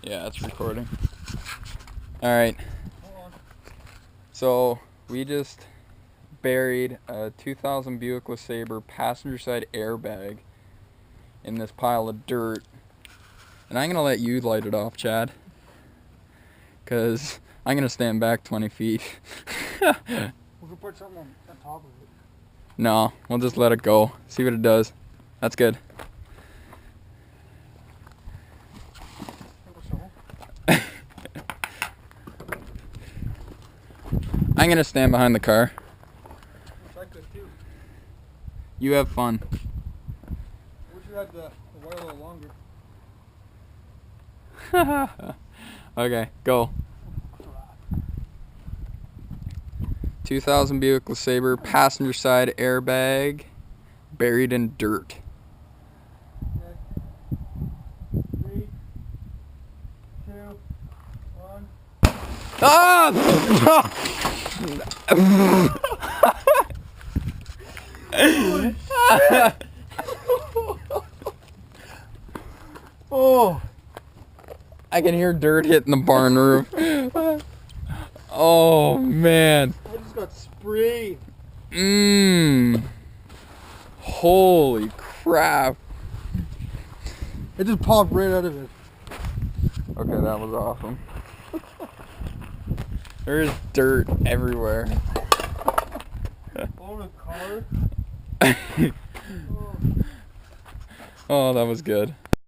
Yeah, it's recording. Alright. So, we just buried a 2000 Buick LeSabre passenger side airbag in this pile of dirt. And I'm going to let you light it off, Chad. Because I'm going to stand back 20 feet. We could put something on top of it. No, we'll just let it go. See what it does. That's good. I'm gonna stand behind the car. I could too. You have fun. Wish you had the wire a little longer. Okay, go. 2000 Buick LeSabre passenger side airbag buried in dirt. Okay. 3, 2, 1. Ah! Oh! I can hear dirt hitting the barn roof. Oh man. I just got sprayed. Holy crap. It just popped right out of it. Okay, that was awesome. There's dirt everywhere. Oh, the car. Oh, that was good.